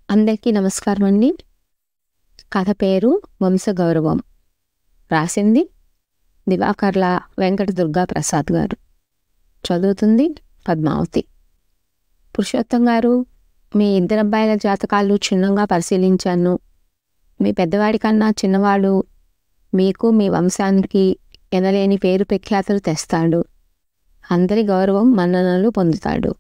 అందరికీ నమస్కారం అండి. కథ పేరు వంశగౌరవం. రాసింది దివాకర్ల వెంకట దుర్గా ప్రసాద్ గారు. చదువుతుంది పద్మావతి. పురుషోత్తం గారు, మీ ఇద్దరు అబ్బాయిల జాతకాలు క్షుణ్ణంగా పరిశీలించాను. మీ పెద్దవాడి కన్నా చిన్నవాడు మీకు మీ వంశానికి ఎనలేని పేరు ప్రఖ్యాతులు తెస్తాడు. అందరి గౌరవం మన్ననలు పొందుతాడు.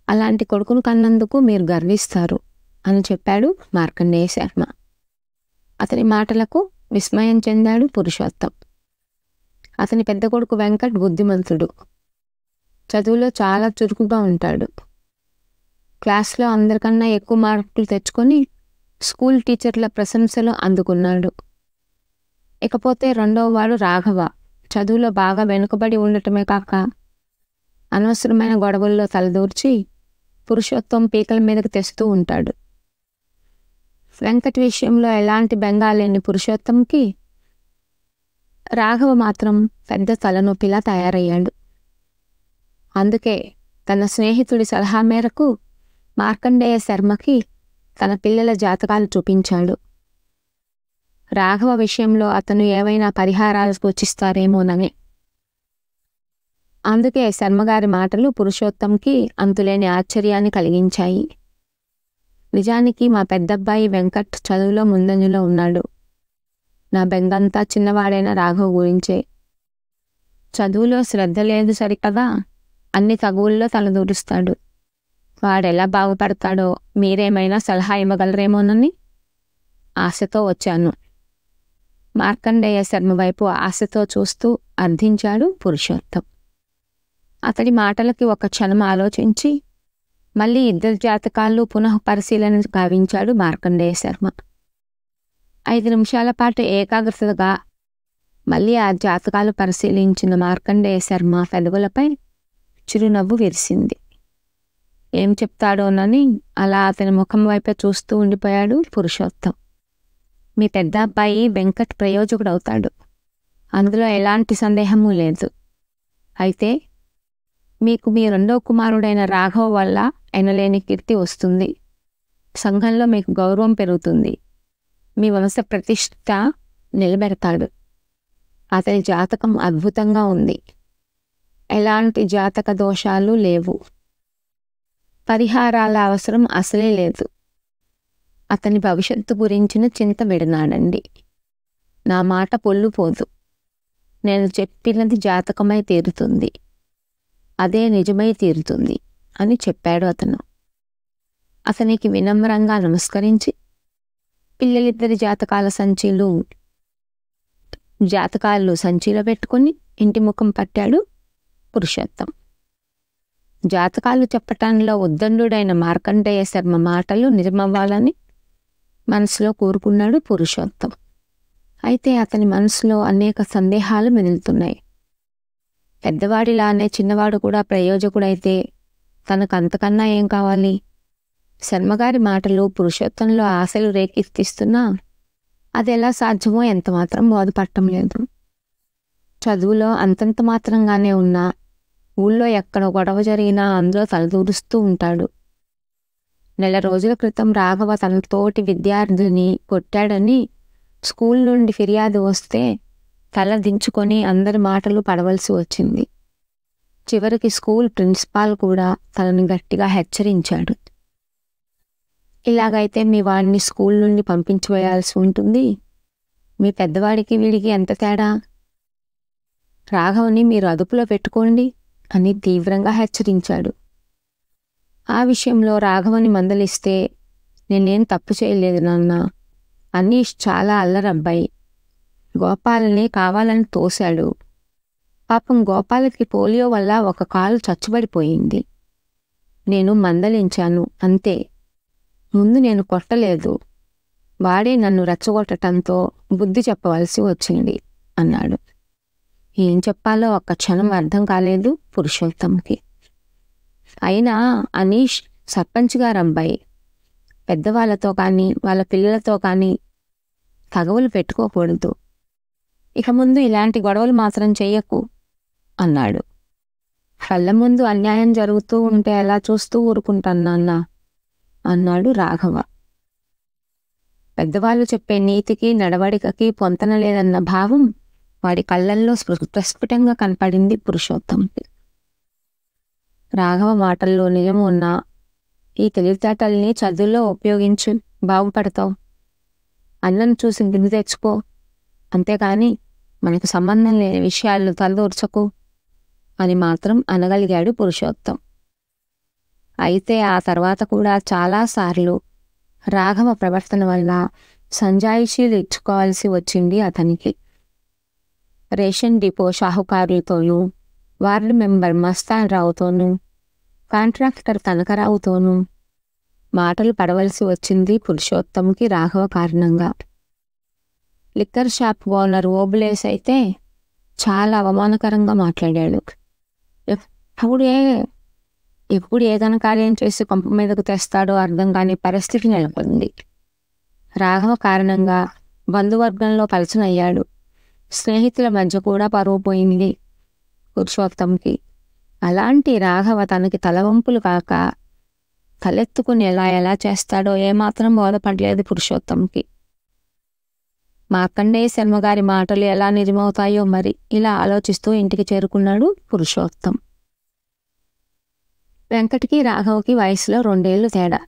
అలాంటి కొడుకును కన్నందుకు మీరు గర్విస్తారు అని చెప్పాడు మార్కండేయ శర్మ. అతని మాటలకు విస్మయం చెందాడు పురుషోత్తం. అతని పెద్ద కొడుకు వెంకట్ బుద్ధిమంతుడు. చదువులో చాలా చురుకుగా ఉంటాడు. క్లాస్లో అందరికన్నా ఎక్కువ మార్కులు తెచ్చుకొని స్కూల్ టీచర్ల ప్రశంసలు అందుకున్నాడు. ఇకపోతే రెండవ వాడు రాఘవ. చదువులో బాగా వెనుకబడి ఉండటమే కాక అనవసరమైన గొడవల్లో తలదూర్చి పురుషోత్తం పీకల మీదకు తెస్తూ ఉంటాడు. వెంకట్ విషయంలో ఎలాంటి బెంగా లేని పురుషోత్తంకి రాఘవ మాత్రం పెద్ద తలనొప్పిలా తయారయ్యాడు. అందుకే తన స్నేహితుడి సలహా మేరకు మార్కండేయ శర్మకి తన పిల్లల జాతకాలు చూపించాడు. రాఘవ విషయంలో అతను ఏవైనా పరిహారాలు సూచిస్తారేమోనని. అందుకే శర్మగారి మాటలు పురుషోత్తంకి అంతులేని ఆశ్చర్యాన్ని కలిగించాయి. నిజానికి మా పెద్దబ్బాయి వెంకట్ చదువులో ముందంజలో ఉన్నాడు. నా బెంగంతా చిన్నవాడైన రాఘవ గురించే. చదువులో శ్రద్ధ లేదు సరికదా, అన్ని తగువుల్లో తలదూరుస్తాడు. వాడెలా బాగుపడతాడో మీరేమైనా సలహా ఇవ్వగలరేమోనని ఆశతో వచ్చాను. మార్కండేయ శర్మ వైపు ఆశతో చూస్తూ అర్థించాడు పురుషోత్తం. అతడి మాటలకి ఒక క్షణం ఆలోచించి మళ్ళీ ఇద్దరు జాతకాలు పునః పరిశీలన గావించాడు మార్కండేయ శర్మ. 5 నిమిషాల పాటు ఏకాగ్రతగా మళ్ళీ ఆ జాతకాలు పరిశీలించిన మార్కండేయ శర్మ పెదవులపై చిరునవ్వు విరిసింది. ఏం చెప్తాడోనని అలా అతని ముఖం వైపే చూస్తూ ఉండిపోయాడు పురుషోత్తం. మీ పెద్ద అబ్బాయి వెంకట్ ప్రయోజకుడవుతాడు, అందులో ఎలాంటి సందేహమూ లేదు. అయితే మీకు మీ రెండో కుమారుడైన రాఘవ వల్ల ఎనలేని కీర్తి వస్తుంది. సంఘంలో మీకు గౌరవం పెరుగుతుంది. మీ వంశ ప్రతిష్ఠ నిలబెడతాడు. అతని జాతకం అద్భుతంగా ఉంది. ఎలాంటి జాతక దోషాలు లేవు. పరిహారాల అవసరం అసలే లేదు. అతని భవిష్యత్తు గురించిన చింత విడనాడండి. నా మాట పొల్లుపోదు. నేను చెప్పినది జాతకమై తీరుతుంది. అదే నిజమై తీరుతుంది అని చెప్పాడు అతను. అతనికి వినమ్రంగా నమస్కరించి పిల్లలిద్దరి జాతకాలు సంచిలో పెట్టుకుని ఇంటి ముఖం పట్టాడు పురుషోత్తం. జాతకాలు చెప్పటానికి ఉద్దండుడైన మార్కండేయ శర్మ మాటలు నిజమవ్వాలని మనసులో కోరుకున్నాడు పురుషోత్తం. అయితే అతని మనసులో అనేక సందేహాలు మెదులుతున్నాయి. పెద్దవాడిలానే చిన్నవాడు కూడా ప్రయోజకుడైతే తనకు అంతకన్నా ఏం కావాలి? శర్మగారి మాటలు పురుషోత్తంలో ఆశలు రేకెత్తిస్తున్నా అది ఎలా సాధ్యమో ఎంతమాత్రం బోధపడటం లేదు. చదువులో అంతంత మాత్రంగానే ఉన్నా ఊళ్ళో ఎక్కడ గొడవ జరిగినా అందులో తలదూరుస్తూ ఉంటాడు. నెల రోజుల క్రితం రాఘవ తన తోటి విద్యార్థిని కొట్టాడని స్కూల్ నుండి ఫిర్యాదు వస్తే తల దించుకొని అందరి మాటలు పడవలసి వచ్చింది. చివరికి స్కూల్ ప్రిన్సిపాల్ కూడా తనని గట్టిగా హెచ్చరించాడు. ఇలాగైతే మీ వాడిని స్కూల్ నుండి పంపించివేయాల్సి ఉంటుంది. మీ పెద్దవాడికి వీడికి ఎంత తేడా? రాఘవని మీరు అదుపులో పెట్టుకోండి అని తీవ్రంగా హెచ్చరించాడు. ఆ విషయంలో రాఘవని మందలిస్తే నేనేం తప్పు చేయలేదు నాన్న. అనీష్ చాలా అల్లరబ్బాయి. గోపాలని కావాలని తోశాడు. పాపం గోపాలకి పోలియో వల్ల ఒక కాలు చచ్చుబడిపోయింది. నేను మందలించాను అంతే. ముందు నేను కొట్టలేదు. వాడే నన్ను రెచ్చగొట్టడంతో బుద్ధి చెప్పవలసి వచ్చింది అన్నాడు. ఏం చెప్పాలో ఒక్క క్షణం అర్థం కాలేదు పురుషోత్తంకి. అయినా అనీష్ సర్పంచ్ గారు అబ్బాయి. పెద్దవాళ్ళతో కానీ వాళ్ళ పిల్లలతో కానీ తగవులు పెట్టుకోకూడదు. ఇక ముందు ఇలాంటి గొడవలు మాత్రం చెయ్యకు అన్నాడు. కళ్ళ ముందు అన్యాయం జరుగుతూ ఉంటే ఎలా చూస్తూ ఊరుకుంటాను నాన్న? అన్నాడు రాఘవ. పెద్దవాళ్ళు చెప్పే నీతికి నడవడికకి పొంతన లేదన్న భావం వాడి కళ్ళల్లో ప్రస్ఫుటంగా కనపడింది పురుషోత్తంకి. రాఘవ మాటల్లో నిజం ఉన్నా ఈ తెలివితేటల్ని చదువుల్లో ఉపయోగించు, బాగుపడతావు. అన్నను చూసి గిన్నె తెచ్చుకో, అంతేకాని మనకు సంబంధం లేని విషయాలను తలదూర్చకు అని మాత్రం అనగలిగాడు పురుషోత్తం. అయితే ఆ తర్వాత కూడా చాలాసార్లు రాఘవ ప్రవర్తన వల్ల సంజాయిషీలు ఇచ్చుకోవాల్సి వచ్చింది అతనికి. రేషన్ డిపో షాహుకారులతోనూ, వార్డు మెంబర్ మస్తాన్ రావుతోనూ, కాంట్రాక్టర్ కనకరావుతోనూ మాటలు పడవలసి వచ్చింది పురుషోత్తంకి రాఘవ కారణంగా. లిక్కర్ షాప్ ఓనర్ ఓబులేస్ అయితే చాలా అవమానకరంగా మాట్లాడాడు. ఎప్పుడు ఏ ఘనకార్యం చేసి కొంప మీదకు తెస్తాడో అర్థం కాని పరిస్థితి నెలకొంది. రాఘవ కారణంగా బంధువర్గంలో పలచనయ్యాడు. స్నేహితుల మధ్య కూడా పరువు పోయింది పురుషోత్తంకి. అలాంటి రాఘవ తనకి తలవంపులు కాక తలెత్తుకుని ఎలా చేస్తాడో ఏమాత్రం బోధపడలేదు పురుషోత్తంకి. మార్కండేయ శర్మగారి మాటలు ఎలా నిజమవుతాయో మరి ఇలా ఆలోచిస్తూ ఇంటికి చేరుకున్నాడు పురుషోత్తం. వెంకట్కి రాఘవకి వయసులో 2 ఏళ్ళు తేడా.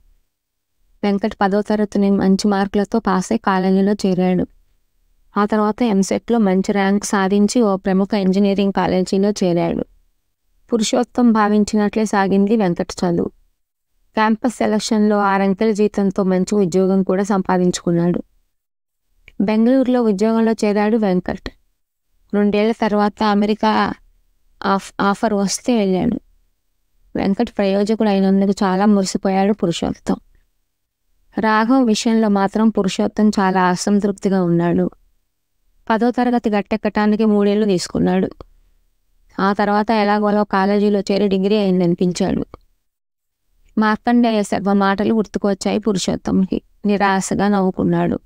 వెంకట్ 10వ తరగతిని మంచి మార్కులతో పాస్ అయి కాలేజీలో చేరాడు. ఆ తర్వాత ఎంసెట్లో మంచి ర్యాంక్ సాధించి ఓ ప్రముఖ ఇంజనీరింగ్ కాలేజీలో చేరాడు. పురుషోత్తం భావించినట్లే సాగింది వెంకట్ చదువు. క్యాంపస్ సెలక్షన్లో 6 అంకెల జీతంతో మంచి ఉద్యోగం కూడా సంపాదించుకున్నాడు. బెంగళూరులో ఉద్యోగంలో చేరాడు వెంకట్. 2 ఏళ్ల తర్వాత అమెరికా ఆఫర్ వస్తే వెళ్ళాడు. వెంకట్ ప్రయోజకుడు అయినందుకు చాలా మురిసిపోయాడు పురుషోత్తం. రాఘవ విషయంలో మాత్రం పురుషోత్తం చాలా అసంతృప్తిగా ఉన్నాడు. 10వ తరగతి గట్టెక్కటానికి 3 ఏళ్ళు తీసుకున్నాడు. ఆ తర్వాత ఎలాగోలో కాలేజీలో చేరి డిగ్రీ అయిందనిపించాడు. మార్కండేయ శర్మ మాటలు గుర్తుకొచ్చాయి పురుషోత్తంకి. నిరాశగా నవ్వుకున్నాడు.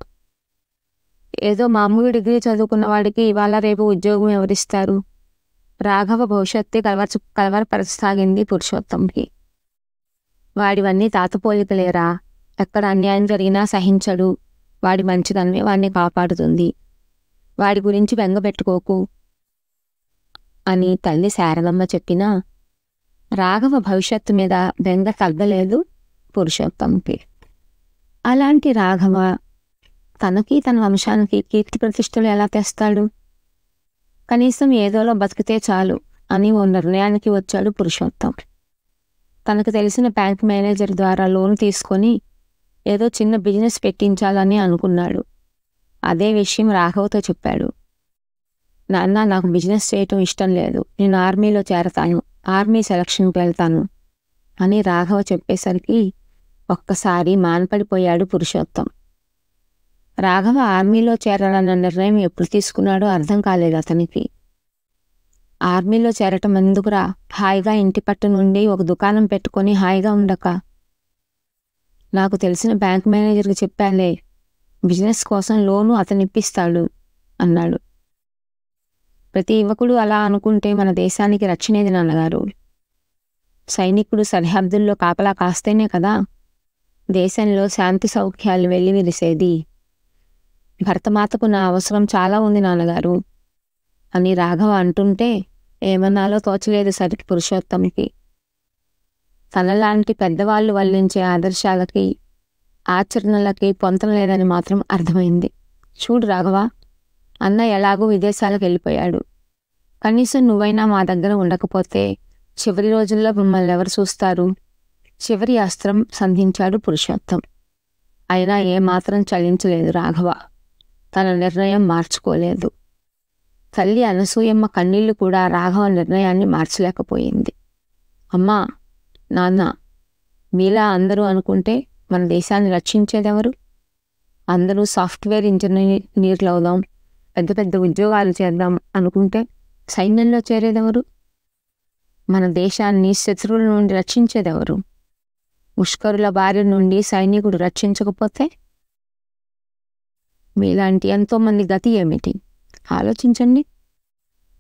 ఏదో మామూలు డిగ్రీ చదువుకున్న వాడికి ఇవాళ రేపు ఉద్యోగం ఎవరిస్తారు? రాఘవ భవిష్యత్తు కలవరపరచసాగింది పురుషోత్తంకి. వాడివన్నీ తాతపోలికలేరా? ఎక్కడ అన్యాయం జరిగినా సహించడు. వాడి మంచిదనమే వాడిని కాపాడుతుంది. వాడి గురించి బెంగపెట్టుకోకు అని తల్లి శారదమ్మ చెప్పినా రాఘవ భవిష్యత్తు మీద బెంగ తగ్గలేదు పురుషోత్తంకి. అలాంటి రాఘవ తనకి తన వంశానికి కీర్తి ప్రతిష్టలు ఎలా తెస్తాడు? కనీసం ఏదోలో బతికితే చాలు అని ఓ నిర్ణయానికి వచ్చాడు పురుషోత్తం. తనకు తెలిసిన బ్యాంక్ మేనేజర్ ద్వారా లోన్ తీసుకొని ఏదో చిన్న బిజినెస్ పెట్టించాలని అనుకున్నాడు. అదే విషయం రాఘవతో చెప్పాడు. నాన్న, నాకు బిజినెస్ చేయటం ఇష్టం లేదు. నేను ఆర్మీలో చేరతాను, ఆర్మీ సెలక్షన్కి వెళ్తాను అని రాఘవ చెప్పేసరికి ఒక్కసారి మానపడిపోయాడు పురుషోత్తం. రాఘవ ఆర్మీలో చేరాలన్న నిర్ణయం ఎప్పుడు తీసుకున్నాడో అర్థం కాలేదు అతనికి. ఆర్మీలో చేరటం ఎందుకురా? హాయిగా ఇంటి పట్టు నుండి ఒక దుకాణం పెట్టుకొని హాయిగా ఉండక. నాకు తెలిసిన బ్యాంక్ మేనేజర్కి చెప్పాలే, బిజినెస్ కోసం లోను అతను ఇప్పిస్తాడు అన్నాడు. ప్రతి యువకుడు అలా అనుకుంటే మన దేశానికి రక్షణేది నాన్నగారు. సైనికుడు సరిహద్దుల్లో కాపలా కాస్తేనే కదా దేశంలో శాంతి సౌఖ్యాలు వెల్లివిరిసేది. భరతమాతకు నా అవసరం చాలా ఉంది నాన్నగారు అని రాఘవ అంటుంటే ఏమన్నాలో తోచలేదు సరికి పురుషోత్తంకి. తనలాంటి పెద్దవాళ్ళు వల్లించే ఆదర్శాలకి ఆచరణలకి పొంతన లేదని మాత్రం అర్థమైంది. చూడు రాఘవ, అన్న ఎలాగూ విదేశాలకు వెళ్ళిపోయాడు. కనీసం నువ్వైనా మా దగ్గర ఉండకపోతే చివరి రోజుల్లో మిమ్మల్ని ఎవరు చూస్తారు? చివరి అస్త్రం సంధించాడు పురుషోత్తం. అయినా ఏమాత్రం చలించలేదు రాఘవ. తన నిర్ణయం మార్చుకోలేదు. తల్లి అనసూయమ్మ కన్నీళ్లు కూడా రాఘవ నిర్ణయాన్ని మార్చలేకపోయింది. అమ్మా, నాన్న, మీలా అందరూ అనుకుంటే మన దేశాన్ని రక్షించేదెవరు? అందరూ సాఫ్ట్వేర్ ఇంజనీర్లు అవుదాం, పెద్ద పెద్ద ఉద్యోగాలు చేద్దాం అనుకుంటే సైన్యంలో చేరేదెవరు? మన దేశాన్ని శత్రువుల నుండి రక్షించేదెవరు? ముష్కరుల బారి నుండి సైనికుడు రక్షించకపోతే మీలాంటి ఎంతోమంది గతి ఏమిటి? ఆలోచించండి.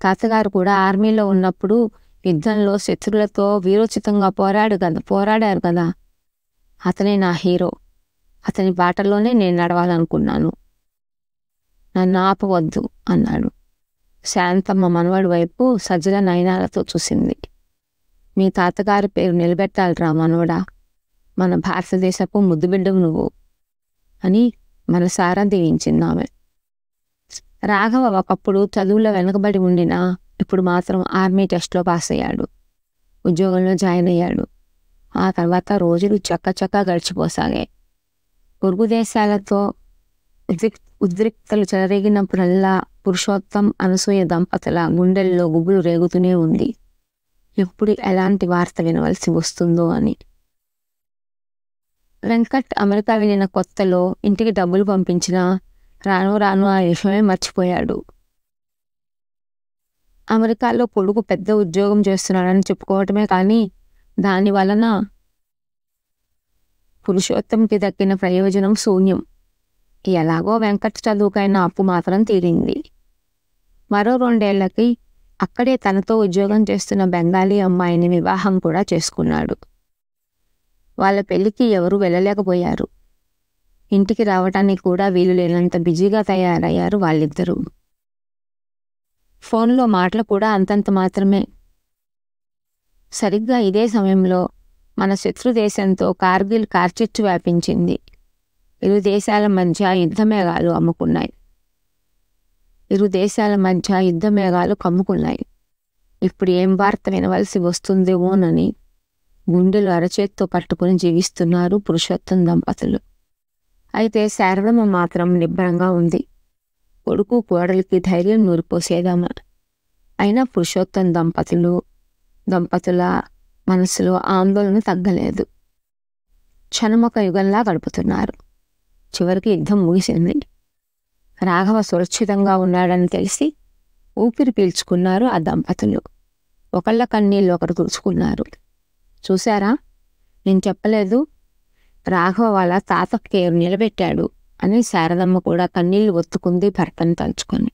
తాతగారు కూడా ఆర్మీలో ఉన్నప్పుడు యుద్ధంలో శత్రువులతో వీరోచితంగా పోరాడారు కదా. అతనే నా హీరో. అతని బాటలోనే నేను నడవాలనుకున్నాను. నన్ను ఆపవద్దు అన్నాడు. శాంతమ్మ మనవడి వైపు సజ్జల నయనాలతో చూసింది. మీ తాతగారి పేరు నిలబెట్టాలిరా మనవడా, మన భారతదేశపు ముద్దుబిడ్డవు నువ్వు అని మనసారా దీవించింది ఆమె. రాఘవ ఒకప్పుడు చదువులో వెనకబడి ఉండినా ఇప్పుడు మాత్రం ఆర్మీ టెస్ట్లో పాస్ అయ్యాడు. ఉద్యోగంలో జాయిన్ అయ్యాడు. ఆ తర్వాత రోజులు చక్కచక్క గడిచిపోసాగాయి. పొరుగు దేశాలతో ఉద్రిక్తలు చెలరేగినప్పుడల్లా పురుషోత్తం అనసూయ దంపతుల గుండెల్లో గుబులు రేగుతూనే ఉంది. ఎప్పుడు ఎలాంటి వార్త వినవలసి వస్తుందో అని. వెంకట్ అమెరికా వెళ్ళిన కొత్తలో ఇంటికి డబ్బులు పంపించినా రాను రాను ఆ విషయమే మర్చిపోయాడు. అమెరికాలో కొడుకు పెద్ద ఉద్యోగం చేస్తున్నాడని చెప్పుకోవటమే కానీ దాని వలన పురుషోత్తంకి దక్కిన ప్రయోజనం శూన్యం. ఎలాగో వెంకట్ చదువుకైన అప్పు మాత్రం తీరింది. మరో 2 ఏళ్లకి అక్కడే తనతో ఉద్యోగం చేస్తున్న బెంగాలీ అమ్మాయిని వివాహం కూడా చేసుకున్నాడు. వాళ్ళ పెళ్లికి ఎవరూ వెళ్ళలేకపోయారు. ఇంటికి రావటానికి కూడా వీలు లేనంత బిజీగా తయారయ్యారు వాళ్ళిద్దరూ. ఫోన్లో మాటలు కూడా అంతంత మాత్రమే. సరిగ్గా ఇదే సమయంలో మన శత్రు దేశంతో కార్గిల్ కార్చిచ్చు వ్యాపించింది. ఇరు దేశాల మధ్య యుద్ధ మేఘాలు కమ్ముకున్నాయి. ఇప్పుడు ఏం వార్త వినవలసి వస్తుందేమోనని గుండెలు అరచేత్తో పట్టుకుని జీవిస్తున్నారు పురుషోత్తం దంపతులు. అయితే శారదమ్మ మాత్రం నిబ్బరంగా ఉంది. కొడుకు కోడలికి ధైర్యం నూరిపోసేదామా. అయినా పురుషోత్తం దంపతుల మనసులో ఆందోళన తగ్గలేదు. క్షణమొక యుగంలా గడుపుతున్నారు. చివరికి యుద్ధం ముగిసింది. రాఘవ సురక్షితంగా ఉన్నాడని తెలిసి ఊపిరి పీల్చుకున్నారు ఆ దంపతులు. ఒకళ్ళ కన్నీళ్ళు ఒకరు తుడుచుకున్నారు. చూశారా, నేను చెప్పలేదు, రాఘవ వాళ్ళ తాత పేరు నిలబెట్టాడు అని శారదమ్మ కూడా కన్నీళ్లు ఒత్తుకుంది భర్తను తలుచుకొని.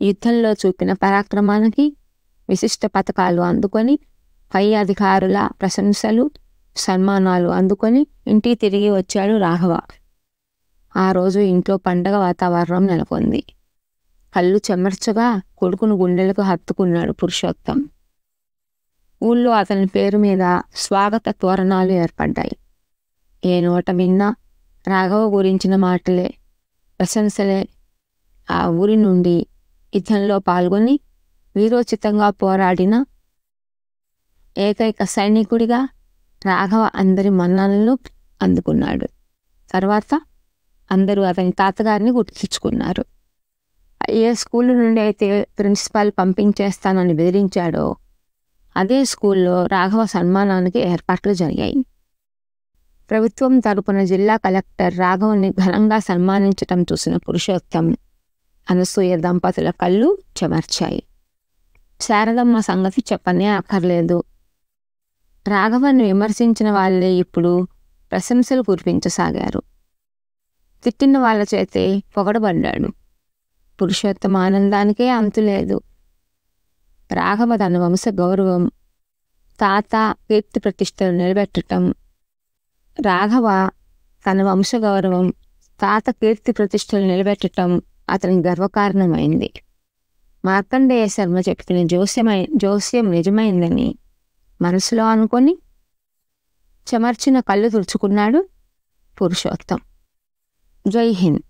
యుద్ధంలో చూపిన పరాక్రమానికి విశిష్ట పథకాలు అందుకొని పై అధికారుల ప్రశంసలు సన్మానాలు అందుకొని ఇంటికి తిరిగి వచ్చాడు రాఘవ. ఆ రోజు ఇంట్లో పండగ వాతావరణం నెలకొంది. కళ్ళు చెమర్చగా కొడుకును గుండెలకు హత్తుకున్నాడు పురుషోత్తం. ఊళ్ళో అతని పేరు మీద స్వాగత తోరణాలు ఏర్పడ్డాయి. ఏ నోట విన్నా రాఘవ గురించిన మాటలే, ప్రశంసలే. ఆ ఊరి నుండి యుద్ధంలో పాల్గొని వీరోచితంగా పోరాడిన ఏకైక సైనికుడిగా రాఘవ అందరి మన్ననలను అందుకున్నాడు. తర్వాత అందరూ అతని తాతగారిని గుర్తించుకున్నారు. ఏ స్కూల్ నుండి అయితే ప్రిన్సిపాల్ పంపించేస్తానని బెదిరించాడో అదే స్కూల్లో రాఘవ సన్మానానికి ఏర్పాట్లు జరిగాయి. ప్రభుత్వం తరపున జిల్లా కలెక్టర్ రాఘవని ఘనంగా సన్మానించటం చూసిన పురుషోత్తం, అనసూయ దంపతుల కళ్ళు చెమర్చాయి. శారదమ్మ సంగతి చెప్పనే అక్కర్లేదు. రాఘవన్ని విమర్శించిన వాళ్ళే ఇప్పుడు ప్రశంసలు కురిపించసాగారు. తిట్టిన వాళ్ళ చేతే పొగడబడ్డాడు. పురుషోత్తమ ఆనందానికే అంతులేదు. రాఘవ తన వంశ గౌరవం, తాత కీర్తి ప్రతిష్టలు నిలబెట్టడం అతని గర్వకారణమైంది. మార్కండేయ శర్మ చెప్పిన జోస్యం నిజమైందని మనసులో అనుకొని చెమర్చిన కళ్ళు తుడుచుకున్నాడు పురుషోత్తం. జై హింద్.